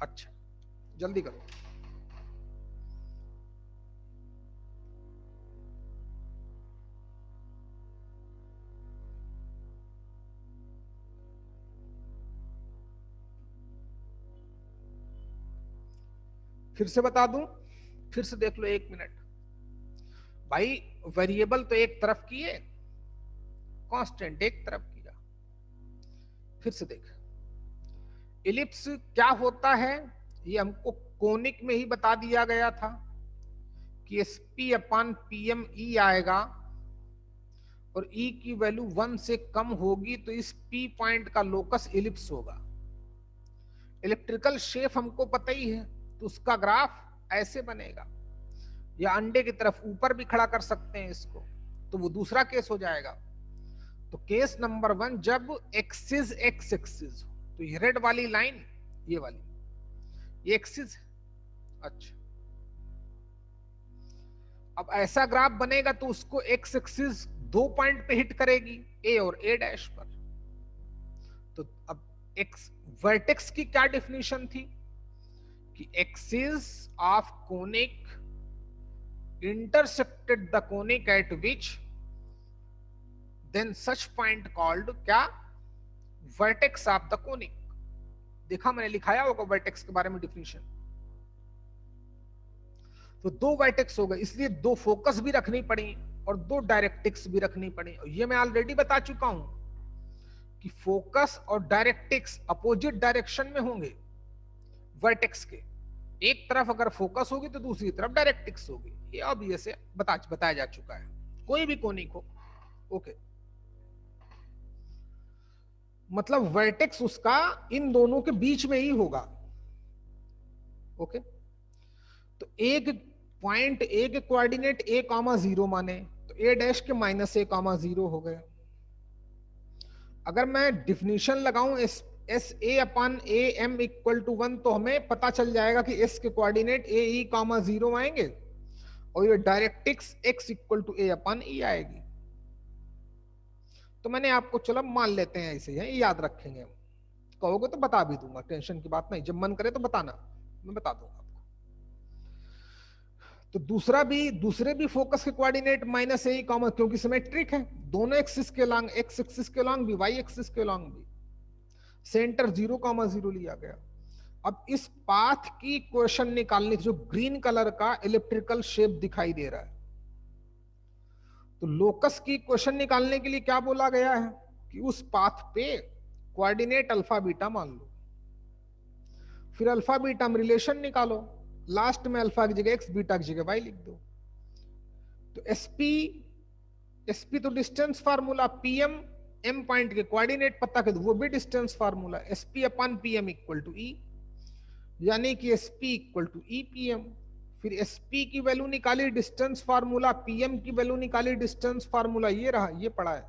अच्छा जल्दी करो। फिर से बता दूं, फिर से देख लो 1 मिनट भाई। वेरिएबल तो एक तरफ किए, कांस्टेंट एक तरफ किया। फिर से देख, इलिप्स क्या होता है ये हमको कोनिक में ही बता दिया गया था कि SP अपान PM ई आएगा, और E की वैल्यू 1 से कम होगी तो इस P पॉइंट का लोकस इलिप्स होगा। इलेक्ट्रिकल शेप हमको पता ही है, तो उसका ग्राफ ऐसे बनेगा, या अंडे की तरफ ऊपर भी खड़ा कर सकते हैं इसको, तो वो दूसरा केस हो जाएगा। तो केस नंबर 1, जब एक्सिस एक्स एक्सिस हो, तो ये रेड वाली लाइन, ये वाली, ये एक्सिस। अच्छा अब ऐसा ग्राफ बनेगा तो उसको एक्स एक्सिस 2 पॉइंट पे हिट करेगी, ए और ए डैश पर। तो अब एक्स वर्टेक्स की क्या डेफिनेशन थी कि axis of conic intersected the conic at which then such point called क्या, वर्टेक्स ऑफ द कोनिक। देखा मैंने लिखाया होगा वर्टेक्स के बारे में डेफिनेशन। तो 2 वर्टेक्स हो गए, इसलिए 2 फोकस भी रखनी पड़ी और 2 डायरेक्टिक्स भी रखनी पड़ी। और ये मैं ऑलरेडी बता चुका हूं कि फोकस और डायरेक्टिक्स अपोजिट डायरेक्शन में होंगे वर्टेक्स के। एक तरफ अगर फोकस होगी तो दूसरी तरफ डायरेक्टिक्स होगी, ये ऑब्वियस है, बताया जा चुका है, कोई भी कोनिक हो। ओके मतलब वर्टेक्स उसका इन दोनों के बीच में ही होगा। ओके, तो एक पॉइंट ए के कोऑर्डिनेट ए कॉमा 0 माने तो ए डैश के माइनस ए कॉमा 0 हो गए। अगर मैं डिफिनीशन लगाऊं S A upon A M equal to 1 तो हमें पता चल जाएगा कि एस के कोऑर्डिनेट ए ई कॉमा 0 आएंगे और ये directrix x equal to a upon e आएगी। तो मैंने आपको, चलो मान लेते हैं ऐसे ही, याद रखेंगे। कहोगे तो बता भी दूंगा, टेंशन की बात नहीं, जब मन करे तो बताना, मैं बता दूंगा आपको। तो दूसरे भी फोकस के कोऑर्डिनेट माइनस ए कॉमा, क्योंकि सिमेट्रिक है, दोनों एक्सिस के लॉन्ग, एक्स एक्सिस के लॉन्ग भी, वाई एक्सिस के लॉन्ग भी, सेंटर 0 कॉमा 0 लिया गया। अब इस पाथ की इक्वेशन निकालने, जो ग्रीन कलर का इलेक्ट्रिकल शेप दिखाई दे रहा है, तो लोकस की इक्वेशन निकालने के लिए क्या बोला गया है कि उस पाथ पे कोऑर्डिनेट अल्फा बीटा मान लो, फिर अल्फा बीटा में रिलेशन निकालो, लास्ट में अल्फा की जगह एक्स, बीटा की जगह वाई लिख दो। तो एसपी तो distance formula, PM M point के कोऑर्डिनेट पता कर दो, वो भी distance formula, SP upon PM equal to e, यानी कि SP equal to e PM. फिर एसपी की वैल्यू निकाली डिस्टेंस फार्मूला, पीएम की वैल्यू निकाली डिस्टेंस फार्मूला, ये रहा, ये पड़ा है,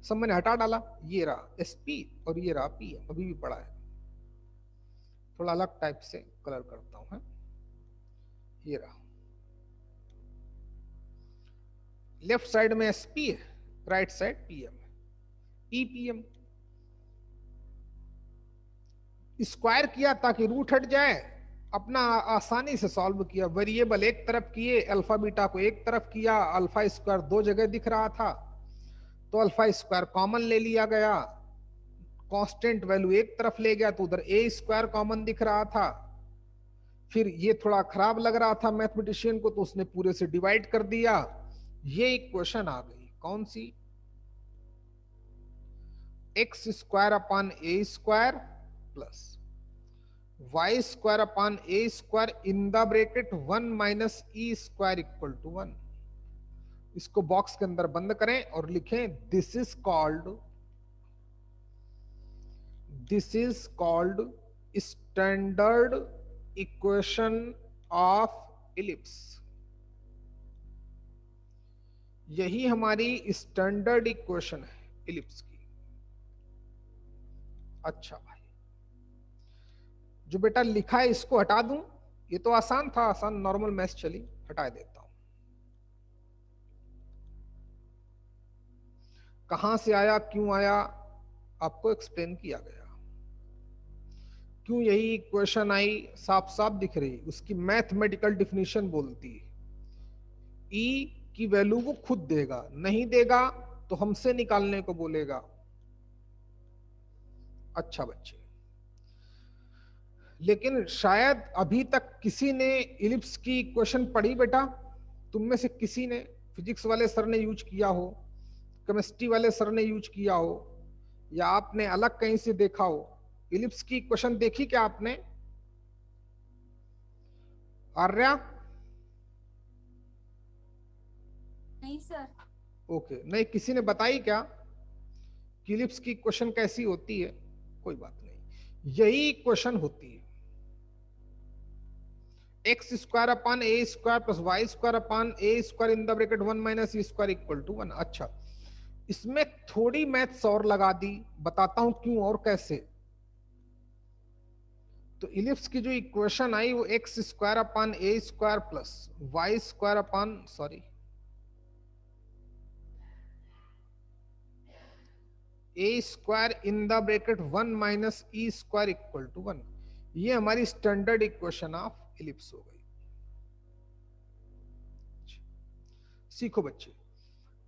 सब मैंने हटा डाला, ये रहा एसपी और ये रहा पीएम, अभी भी पड़ा है। थोड़ा अलग टाइप से कलर करता हूं, ये रहा, लेफ्ट साइड में एसपी है, राइट साइड पीएम है, ईपीएम। स्क्वायर किया ताकि रूट हट जाए, अपना आसानी से सॉल्व किया, वेरिएबल एक तरफ किए, अल्फा बीटा को एक तरफ किया, अल्फा स्क्वायर दो जगह दिख रहा था तो अल्फा स्क्वायर कॉमन ले लिया गया, कांस्टेंट वैल्यू एक तरफ ले गया तो उधर ए स्क्वायर कॉमन दिख रहा था। फिर ये थोड़ा खराब लग रहा था मैथमेटिशियन को तो उसने पूरे से डिवाइड कर दिया, ये इक्वेशन आ गई, कौन सी, x square upon a square plus y square upon a square in the bracket 1 minus e square equal to 1। इसको बॉक्स के अंदर बंद करें और लिखें this is called standard equation of ellipse. यही हमारी स्टैंडर्ड इक्वेशन है इलिप्स की। अच्छा भाई, जो बेटा लिखा है इसको हटा दूं, ये तो आसान था, आसान नॉर्मल मैथ चली, हटा देता हूं। कहां से आया, क्यों आया, आपको एक्सप्लेन किया गया, क्यों यही इक्वेशन आई साफ साफ दिख रही, उसकी मैथमेटिकल डिफिनीशन बोलती है ई की वैल्यू वो खुद देगा, नहीं देगा तो हमसे निकालने को बोलेगा। अच्छा बच्चे, लेकिन शायद अभी तक किसी ने इलिप्स की इक्वेशन पढ़ी बेटा, तुम में से किसी ने, फिजिक्स वाले सर ने यूज किया हो, केमिस्ट्री वाले सर ने यूज किया हो, या आपने अलग कहीं से देखा हो, इलिप्स की इक्वेशन देखी क्या आपने? आर्या? नहीं सर। ओके, नहीं किसी ने बताई क्या कि इलिप्स की इक्वेशन कैसी होती है? कोई बात नहीं, यही इक्वेशन होती है, x square upon a square plus y square upon a square in the bracket 1 minus e square equal to 1। अच्छा, इसमें थोड़ी मैथ्स और लगा दी, बताता हूं क्यों और कैसे। तो इलिप्स की जो इक्वेशन आई वो x square upon a square plus y square upon a square in the bracket 1 minus e square equal to 1, ये हमारी स्टैंडर्ड इक्वेशन ऑफ इलिप्स हो गई। सीखो बच्चे,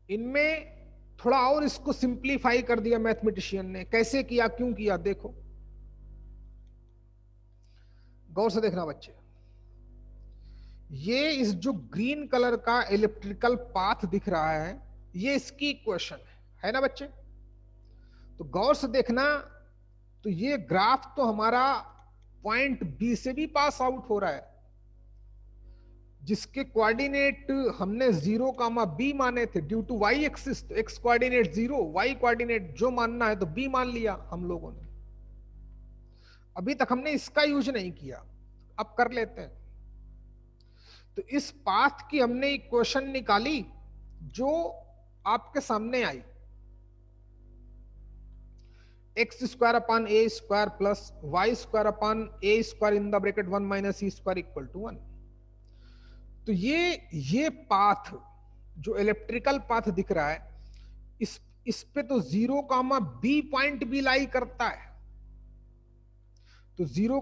इनमें थोड़ा और इसको सिंप्लीफाई कर दिया मैथमेटिशियन ने, कैसे किया, क्यों किया, देखो गौर से देखना बच्चे। ये इस जो ग्रीन कलर का इलेक्ट्रिकल पाथ दिख रहा है, ये इसकी इक्वेशन है ना बच्चे? तो गौर से देखना, तो ये ग्राफ तो हमारा पॉइंट बी से भी पास आउट हो रहा है, जिसके कोऑर्डिनेट हमने 0, माने थे ड्यू टू वाई एक्सिस, तो एक्स कोऑर्डिनेट 0, वाई कोऑर्डिनेट जो मानना है तो बी मान लिया हम लोगों ने। अभी तक हमने इसका यूज नहीं किया, अब कर लेते हैं। तो इस पाथ की हमने इक्वेशन निकाली जो आपके सामने आई, x square upon a square plus y square upon a square in the bracket 1 minus e square equal to 1। तो ये पाथ जो इलेक्ट्रिकल पाथ दिख रहा है, इस पे तो 0, पॉइंट भी लाई करता है। तो 0,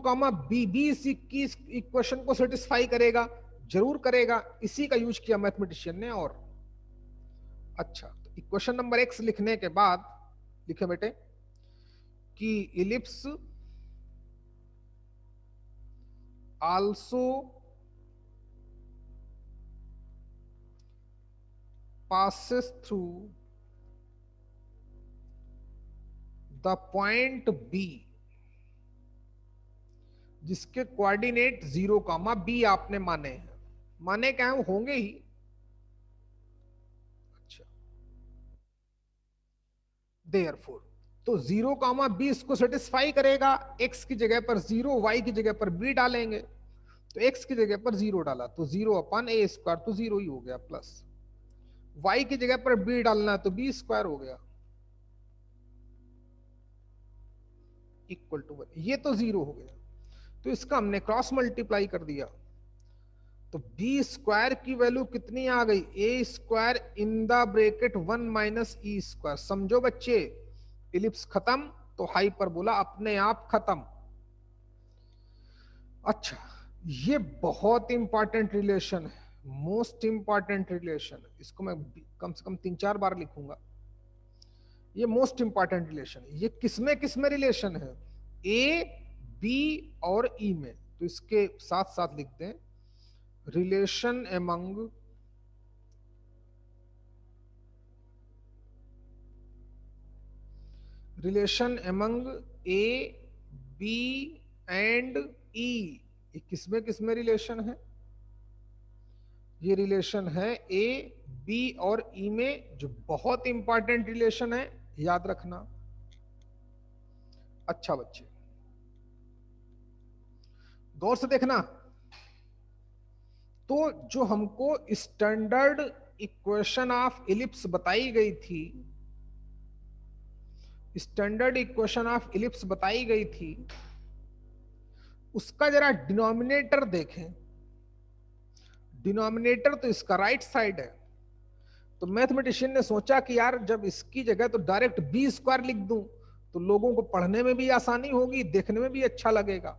इस इक्वेशन को सेटिस्फाई करेगा, जरूर करेगा, इसी का यूज किया मैथमेटिशियन ने। और अच्छा, तो इक्वेशन नंबर x लिखने के बाद लिखे बेटे कि ellipse also passes through the point B, जिसके कोऑर्डिनेट 0, आपने माने हैं। माने क्या है, होंगे ही। अच्छा, देयरफॉर तो 0, इसको सेटिस्फाई करेगा। x की जगह पर 0, y की जगह पर b डालेंगे, तो x की जगह पर 0 डाला तो 0 अपॉन ए स्क्वायर, तो 0 ही हो गया, प्लस y की जगह पर b डालना है तो b स्क्वायर हो गया इक्वल टू 1। ये तो 0 हो गया, तो इसका हमने क्रॉस मल्टीप्लाई कर दिया, तो b स्क्वायर की वैल्यू कितनी आ गई, a square in the bracket 1 minus e square. समझो बच्चे, इलिप्स खत्म तो हाइपरबोला अपने आप खत्म। अच्छा, ये बहुत इंपॉर्टेंट रिलेशन है, मोस्ट इंपॉर्टेंट रिलेशन। इसको मैं कम से कम 3-4 बार लिखूंगा। ये मोस्ट इंपॉर्टेंट रिलेशन है। ये किसमें रिलेशन है, ए, बी और ई में। तो इसके साथ साथ लिखते हैं, relation among a, b and e. ये किसमें रिलेशन है, ये रिलेशन है ए, बी और ई में, जो बहुत इंपॉर्टेंट रिलेशन है, याद रखना। अच्छा बच्चे, गौर से देखना। तो जो हमको स्टैंडर्ड इक्वेशन ऑफ इलिप्स बताई गई थी, स्टैंडर्ड इक्वेशन ऑफ इलिप्स बताई गई थी, उसका जरा डिनोमिनेटर देखें। डिनोमिनेटर तो इसका राइट साइड है। तो मैथमेटिशियन ने सोचा कि यार जब इसकी जगह तो डायरेक्ट बी स्क्वायर लिख दूं तो लोगों को पढ़ने में भी आसानी होगी, देखने में भी अच्छा लगेगा।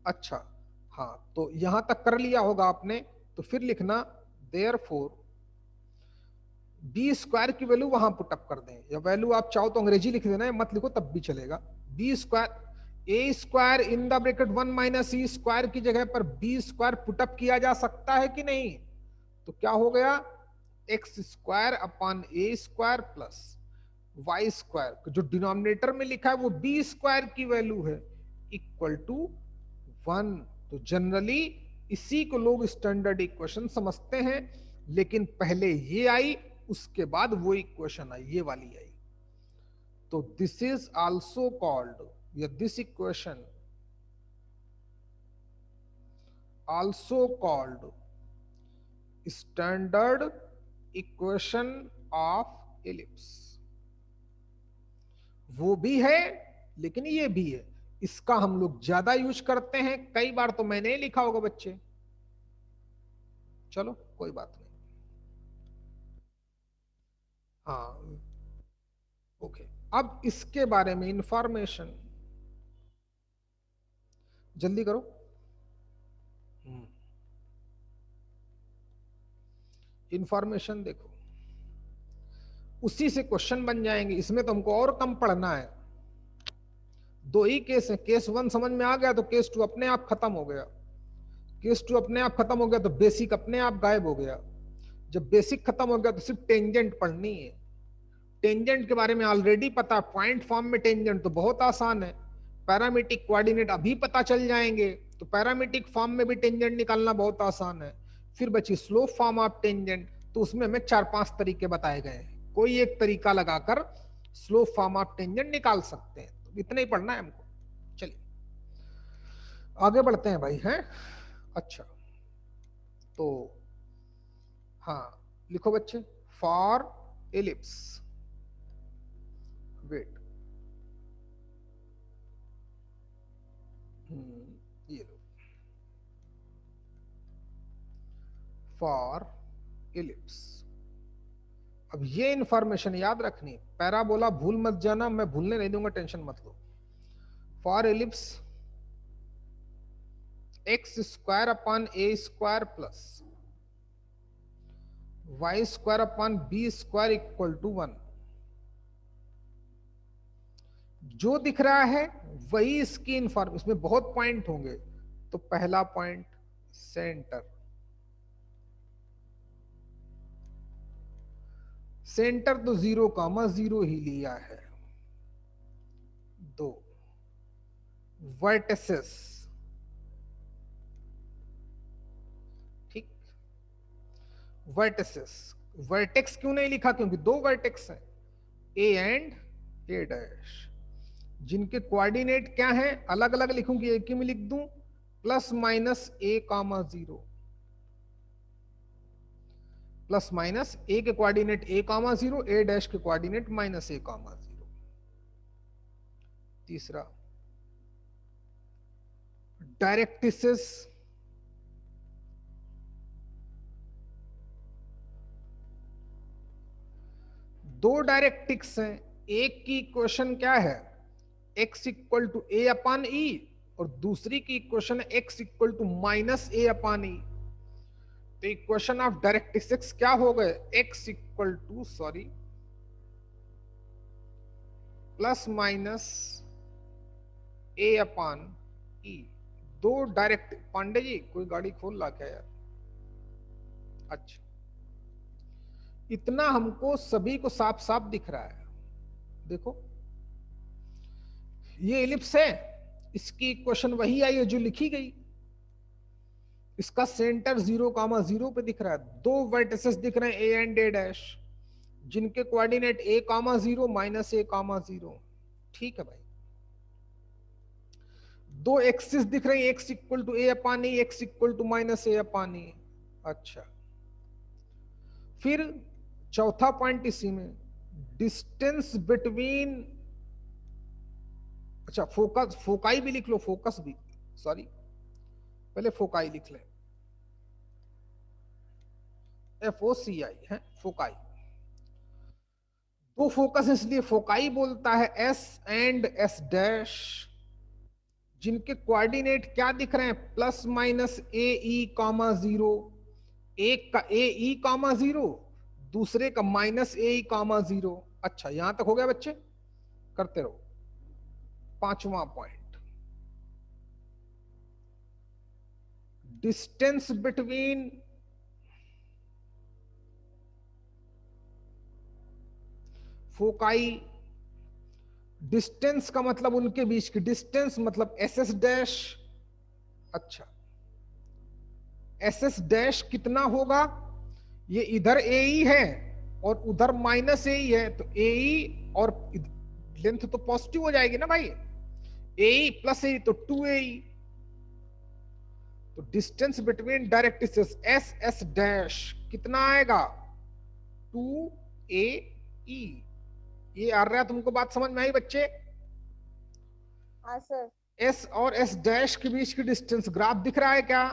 अच्छा, हाँ, तो यहां तक कर लिया होगा आपने, तो फिर लिखना देयरफॉर बी स्क्वायर की वैल्यू वहां पुटअप कर दें, या वैल्यू आप चाहो तो अंग्रेजी लिख देना है, मत लिखो तब भी चलेगा। B square, a square in the bracket 1 minus e square की जगह पर बी स्क्वायर पुटअप किया जा सकता है कि नहीं। तो क्या हो गया, x square upon a square plus y square, जो डिनोमिनेटर में लिखा है वो बी स्क्वायर की वैल्यू है, इक्वल टू 1। तो जनरली इसी को लोग स्टैंडर्ड इक्वेशन समझते हैं, लेकिन पहले ये आई, उसके बाद वो इक्वेशन आई, ये वाली आई। तो दिस इज आल्सो कॉल्ड, या this equation also called standard equation of ellipse. वो भी है लेकिन ये भी है, इसका हम लोग ज्यादा यूज करते हैं। कई बार तो मैंने लिखा होगा बच्चे, चलो कोई बात नहीं। हाँ, ओके, अब इसके बारे में इंफॉर्मेशन जल्दी करो। इंफॉर्मेशन देखो, उसी से क्वेश्चन बन जाएंगे, इसमें तो हमको और कम पढ़ना है। 2 ही केस है, केस 1 समझ में आ गया तो केस 2 अपने आप खत्म हो गया। केस 2 अपने आप खत्म हो गया तो बेसिक अपने आप गायब हो गया। जब बेसिक खत्म हो गया तो सिर्फ टेंजेंट पढ़नी है। टेंजेंट के बारे में ऑलरेडी पता, पॉइंट फॉर्म में टेंजेंट तो बहुत आसान है। पैरामीट्रिक कोऑर्डिनेट अभी पता चल जाएंगे, तो तो पैरामीट्रिक फॉर्म में भी टेंजेंट निकालना बहुत आसान है। फिर बची स्लोप फॉर्म ऑफ टेंजेंट, तो उसमें हमें 4-5 तरीके बताए गए हैं, कोई एक तरीका लगाकर स्लोप फॉर्म ऑफ टेंजेंट निकाल सकते हैं। तो इतना ही पढ़ना है हमको। चलिए आगे बढ़ते हैं भाई, हैं। अच्छा तो हाँ लिखो बच्चे, फॉर एलिप्स, वेट, ये लो, फॉर एलिप्स। अब ये इंफॉर्मेशन याद रखनी, पैराबोला भूल मत जाना, मैं भूलने नहीं दूंगा, टेंशन मत लो। For ellipse x square upon a square plus y square upon b square equal to 1, जो दिख रहा है वही इसकी इंफॉर्मेशन। इसमें बहुत पॉइंट होंगे, तो पहला पॉइंट सेंटर, सेंटर तो 0,0 ही लिया है। 2 वर्टिसेस, ठीक, वर्टिसेस, वर्टेक्स क्यों नहीं लिखा, क्योंकि 2 वर्टेक्स हैं, ए एंड ए डैश, जिनके कोऑर्डिनेट क्या हैं, अलग अलग लिखूंगी, एक ही में लिख दूं, प्लस माइनस ए कामा 0, प्लस माइनस ए के कोऑर्डिनेट ए कामा 0, ए डैश के कोऑर्डिनेट माइनस ए कामा 0। तीसरा डायरेक्ट्रिसेस, दो डायरेक्ट्रिक्स हैं, एक की इक्वेशन क्या है, x equal to A upon e, और दूसरी की इक्वेशन है x equal to minus a upon e. तो इक्वेशन ऑफ डायरेक्ट्रिक्स क्या हो गए, x equal to sorry plus minus a upon e. दो डायरेक्ट, पांडे जी कोई गाड़ी खोल ला क्या यार। अच्छा इतना हमको सभी को साफ साफ दिख रहा है। देखो ये एलिप्स है, इसकी इक्वेशन वही आई है जो लिखी गई, इसका सेंटर 0,0 पे दिख रहा है, दो वर्टिसेस दिख रहे हैं ए एंड ए डैश, जिनके कोऑर्डिनेट a,0 माइनस a,0। ठीक है भाई, दो एक्सिस दिख रहे हैं, x equal to A upon e, x equal to minus a upon e. अच्छा फिर चौथा पॉइंट इसी में, डिस्टेंस बिटवीन, अच्छा फोकस, फोकाई भी लिख लो, फोकस भी, सॉरी पहले फोकाई लिख ले, FOCI है फोकाई। तो फोकस इसलिए फोकाई बोलता है, एस एंड एस डैश, जिनके कोऑर्डिनेट क्या दिख रहे हैं, प्लस माइनस ए ई कामा 0, एक का ए ई कामा 0, दूसरे का माइनस ए ई कामा 0। अच्छा यहां तक हो गया बच्चे, करते रहो। पांचवा point, distance between foci, distance का मतलब उनके बीच की डिस्टेंस, मतलब एस एस डैश। अच्छा एस एस डैश कितना होगा, ये इधर ए ई है और उधर माइनस ए ई है, तो ए ई और लेंथ तो पॉजिटिव हो जाएगी ना भाई, ए ई प्लस ए, तो 2 ए ई। तो distance between directrices S S dash कितना आएगा, 2 ए ई। ये आ रहा है तुमको, बात समझ में आई बच्चे। हाँ सर। एस और एस डैश के बीच की डिस्टेंस ग्राफ दिख रहा है क्या,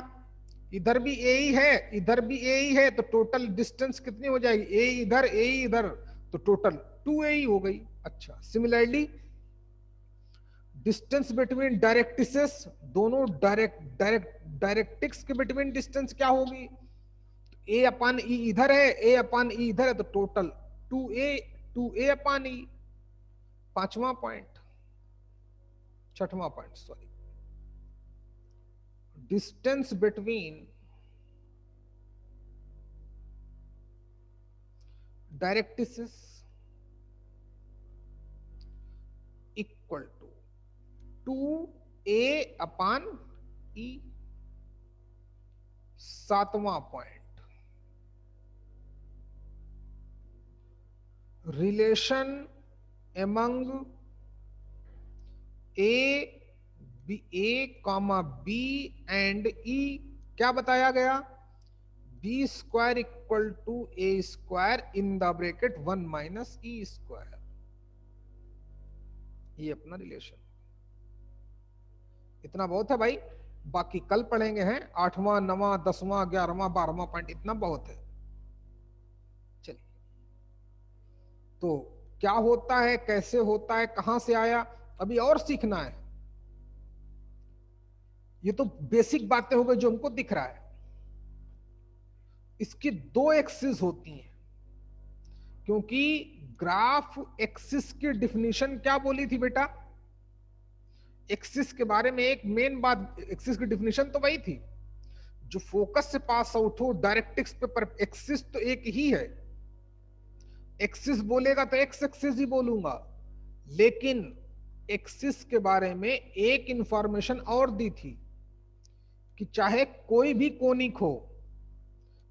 इधर भी ए ही है इधर भी ए ही है, तो टोटल डिस्टेंस कितनी हो जाएगी, ए इधर ए इधर, तो टोटल 2 ए हो गई। अच्छा सिमिलरली डिस्टेंस बिटवीन डायरेक्ट्रिसेस, दोनों डायरेक्ट्रिक्स के बिटवीन डिस्टेंस क्या होगी, ए अपान ई इधर है, ए अपान ई इधर है, तो टोटल 2 ए अपान ई। पांचवा पॉइंट, छठवां point sorry, distance between directrices equal to 2 a upon e. 7वां point, relation among a comma b and e. क्या बताया गया? B square equal to a square in the bracket 1 minus e square. ये अपना relation. इतना बहुत है भाई, बाकी कल पढ़ेंगे हैं 8वां 9वां 10वां 11वां 12वां पॉइंट, इतना बहुत है। चलिए, तो क्या होता है, कैसे होता है, कहां से आया, अभी और सीखना है। ये तो बेसिक बातें हो गई जो हमको दिख रहा है। इसकी दो एक्सिस होती हैं, क्योंकि ग्राफ एक्सिस की डिफिनीशन क्या बोली थी बेटा? एक्सिस के बारे में एक मेन बात, एक्सिस की डिफिनीशन तो वही थी जो फोकस से पास आउट हो डायरेक्ट्रिक्स पे, पर एक्सिस तो एक ही है। एक्सिस बोलेगा तो एक्स एक्सिस ही बोलूंगा, लेकिन एक्सिस के बारे में एक इंफॉर्मेशन और दी थी कि चाहे कोई भी कोनिक हो,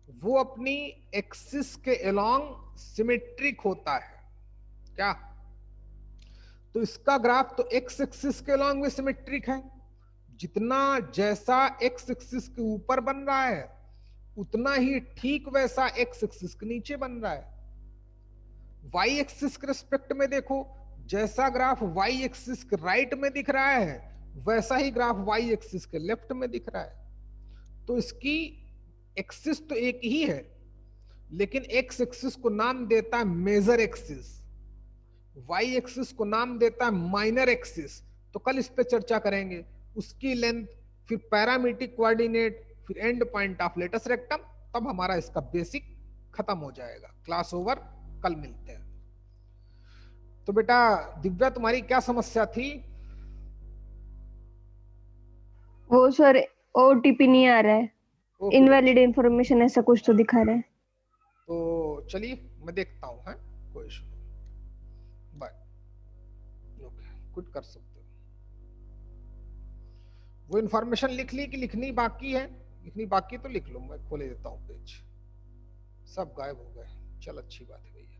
वो अपनी एक्सिस के अलोंग सिमेट्रिक होता है। क्या? तो इसका ग्राफ तो एक्स एक्सिस के अलोंग में सिमेट्रिक है। जितना जैसा एक्स एक्सिस के ऊपर बन रहा है, उतना ही ठीक वैसा एक्स एक्सिस के नीचे बन रहा है। वाई एक्सिस के रिस्पेक्ट में देखो, जैसा ग्राफ वाई एक्सिस के राइट में दिख रहा है, वैसा ही ग्राफ वाई एक्सिस के लेफ्ट में दिख रहा है। तो इसकी एक्सिस तो एक ही है, लेकिन एक्स एक्सिस को नाम देता है मेजर एक्सिस, वाई एक्सिस को नाम देता है माइनर एक्सिस। तो कल इस पे चर्चा करेंगे, उसकी लेंथ, फिर पैरामीट्रिक कोऑर्डिनेट, फिर end point of latus rectum, तब हमारा इसका बेसिक खत्म हो जाएगा। क्लास ओवर, कल मिलते हैं। तो बेटा दिव्या, तुम्हारी क्या समस्या थी? वो सर ओटीपी नहीं आ रहा है, ओके, इनवैलिड इंफॉर्मेशन ऐसा कुछ तो दिखा रहा है। तो चलिए मैं देखता हूँ, है कोई इशू नहीं। बाय। ओके, कुछ कर सकते हो। वो इंफॉर्मेशन लिख ली कि लिखनी बाकी है? लिखनी बाकी तो लिख लो, मैं खोले देता हूँ पेज। सब गायब हो गए, चल अच्छी बात है भैया।